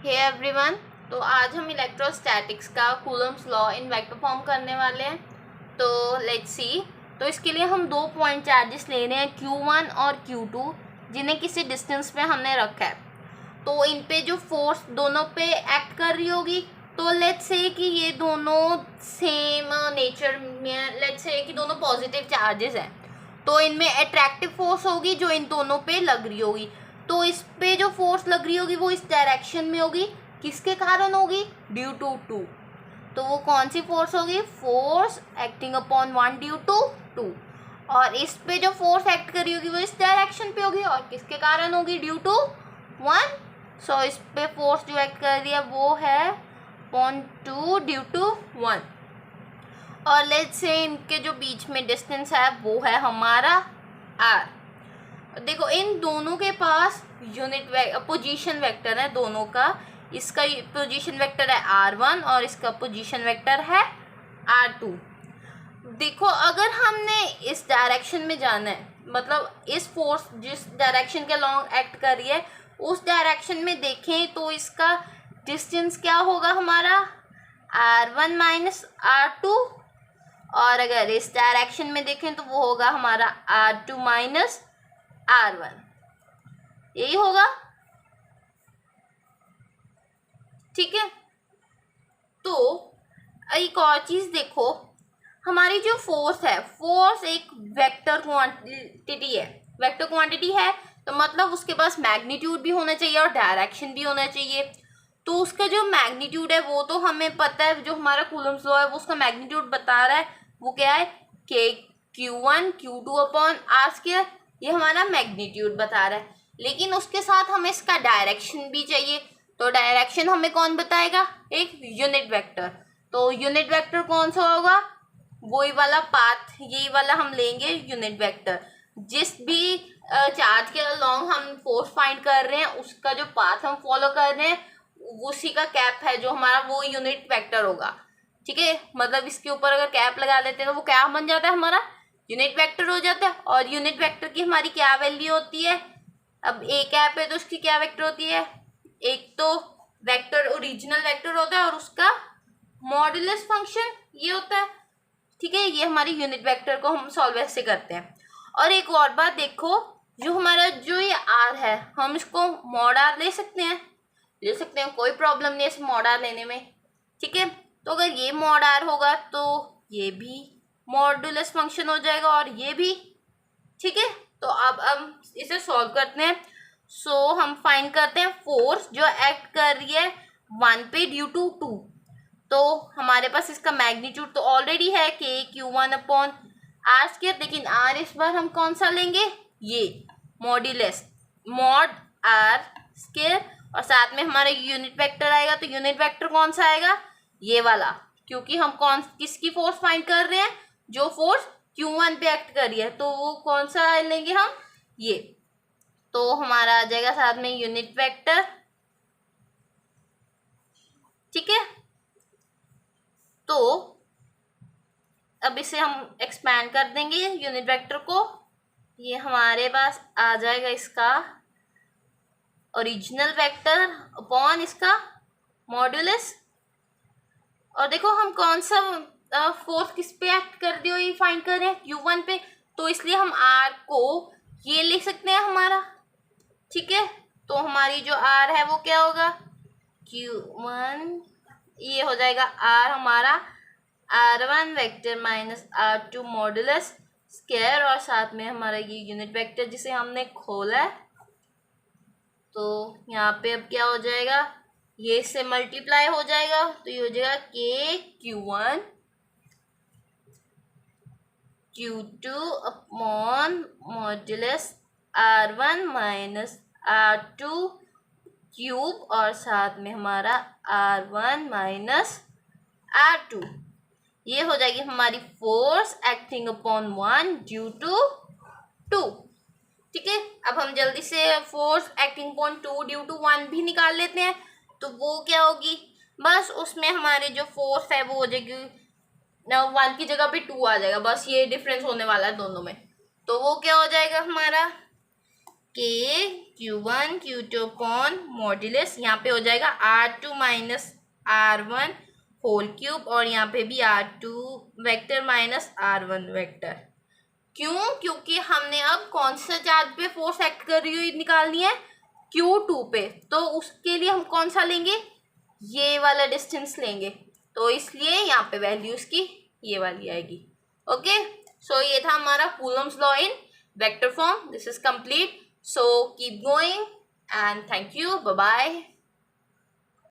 Hey everyone, तो आज हम इलेक्ट्रोस्टैटिक्स का Coulomb's law in vector form करने वाले हैं। तो लेट्स सी। तो इसके लिए हम 2 पॉइंट चार्जेस ले रहे हैं Q1 और Q2, जिन्हें किसी डिस्टेंस पे हमने रखा है। तो इन पे जो फोर्स दोनों पे एक्ट कर रही होगी, तो लेट्स से कि ये दोनों सेम नेचर में, लेट्स से कि दोनों पॉजिटिव चार्जेस हैं, तो इनमें अट्रैक्टिव फोर्स होगी जो इन दोनों पे लग रही होगी। तो इस पे जो फोर्स लग रही होगी वो इस डायरेक्शन में होगी। किसके कारण होगी? Due to two. तो वो कौन सी फोर्स होगी? Force acting upon one due to two. और इस पे जो फोर्स एक्ट करी होगी वो इस डायरेक्शन पे होगी और किसके कारण होगी? Due to one. सो इस पे फोर्स जो एक्ट कर रही है वो है upon two due to one. और लेट्स से इनके जो बीच में डिस्टेंस है वो है हमारा r। देखो इन दोनों के पास यूनिट पोजीशन वेक्टर है दोनों का। इसका पोजीशन वेक्टर है r1 और इसका पोजीशन वेक्टर है r2। देखो अगर हमने इस डायरेक्शन में जाना है, मतलब इस फोर्स जिस डायरेक्शन के लॉन्ग एक्ट कर रही है उस डायरेक्शन में देखें तो इसका डिस्टेंस क्या होगा हमारा? r1 minus r2। और अगर इस डायरेक्शन में देखें तो वो होगा हमारा r2 माइनस r1। यही होगा, ठीक है। तो एक और चीज देखो, हमारी जो फोर्स है, फोर्स एक वेक्टर क्वांटिटी है। वेक्टर क्वांटिटी है तो मतलब उसके पास मैग्नीट्यूड भी होना चाहिए और डायरेक्शन भी होना चाहिए। तो उसका जो मैग्नीट्यूड है वो तो हमें पता है, जो हमारा कूलम्स लॉ है वो उसका मैग्नीट्यूड बता रहा है। वो क्या है? के Q1 Q2 upon are square. ये हमारा मैग्नीट्यूड बता रहा है, लेकिन उसके साथ हमें इसका डायरेक्शन भी चाहिए। तो डायरेक्शन हमें कौन बताएगा? एक यूनिट वेक्टर। तो यूनिट वेक्टर कौन सा होगा? वही वाला पाथ, यही वाला हम लेंगे यूनिट वेक्टर। जिस भी चार्ज के अलॉन्ग हम फोर्स फाइंड कर रहे हैं उसका जो पाथ हम फॉलो कर रहे हैं उसी का कैप है जो हमारा, वो यूनिट वेक्टर होगा, ठीक है। मतलब इसके ऊपर अगर कैप लगा देते हैं तो वो क्या बन जाता है? हमारा यूनिट वेक्टर हो जाता है। और यूनिट वेक्टर की हमारी क्या वैल्यू होती है? अब ए कैप है तो उसकी क्या वेक्टर होती है? एक तो वेक्टर ओरिजिनल वेक्टर होता है और उसका मॉड्यूलस फंक्शन ये होता है, ठीक है। ये हमारी यूनिट वेक्टर को हम सॉल्व ऐसे करते हैं। और एक और बात देखो, जो हमारा जो ये आर है हम इसको मॉड आर ले सकते हैं, कोई प्रॉब्लम नहीं है इस मॉड आर लेने में, ठीक है। तो अगर ये मॉड आर होगा तो ये भी मॉड्यूलस फंक्शन हो जाएगा और ये भी, ठीक है। तो अब हम इसे सॉल्व करते हैं। सो हम फाइंड करते हैं फोर्स जो एक्ट कर रही है 1 पे ड्यू टू 2। तो हमारे पास इसका मैग्नीट्यूड तो ऑलरेडी है के Q1 अपॉन आर स्क्वायर, लेकिन आर इस बार हम कौन सा लेंगे? ये मॉड्यूलस मॉड आर स्क्वायर। और साथ में हमारा यूनिट वेक्टर आएगा। तो यूनिट वेक्टर कौन सा आएगा? ये वाला, क्योंकि हम किसकी फोर्स फाइंड कर रहे हैं? जो फोर्स Q1 पे एक्ट कर रही है, तो वो कौन सा लेंगे हम? ये। तो हमारा आ जाएगा साथ में यूनिट वेक्टर, ठीक है। तो अब इसे हम एक्सपैंड कर देंगे यूनिट वेक्टर को। ये हमारे पास आ जाएगा इसका ओरिजिनल वेक्टर अपॉन इसका मॉड्यूलस। और देखो हम कौन सा फोर्स किस पे एक्ट कर रही हो ये फाइंड कर रहे हैं? Q1 पे। तो इसलिए हम R को ये लिख सकते हैं हमारा, ठीक है। तो हमारी जो R है वो क्या होगा? Q1, ये हो जाएगा R हमारा R1 vector minus R2 modulus square. और साथ में हमारा ये यूनिट वेक्टर जिसे हमने खोला है। तो यहाँ पे अब क्या हो जाएगा? ये इससे मल्टीप्लाई हो जाएगा तो ये हो जाएगा के Q1 Q2 upon modulus R1 minus R2 cube. और साथ में हमारा R1 माइनस R2। ये हो जाएगी हमारी force acting upon 1 due to 2, ठीक है। अब हम जल्दी से force acting upon 2 due to 1 भी निकाल लेते हैं। तो वो क्या होगी? बस उसमें हमारे जो फोर्स है वो हो जाएगी 1 की जगह पे 2 आ जाएगा, बस ये डिफरेंस होने वाला है दोनों में। तो वो क्या हो जाएगा हमारा? के Q1 Q2 अपॉन मॉड्यूलस, यहाँ पे हो जाएगा R2 minus R1 whole cube, और यहाँ पे भी R2 vector minus R1 vector. क्यों? क्योंकि हमने अब कौन सा चार्ज पे फोर्स एक्ट कर रही हुई निकालनी है, Q2 पे, तो उसके लिए हम कौन सा लेंगे, ये वाला डिस्टेंस लेंगे, तो इसलिए यहाँ पे वैल्यू इसकी ये वाली आएगी। ओके, सो ये था हमारा Coulomb's law in vector form. This is complete, so keep going and thank you, bye bye.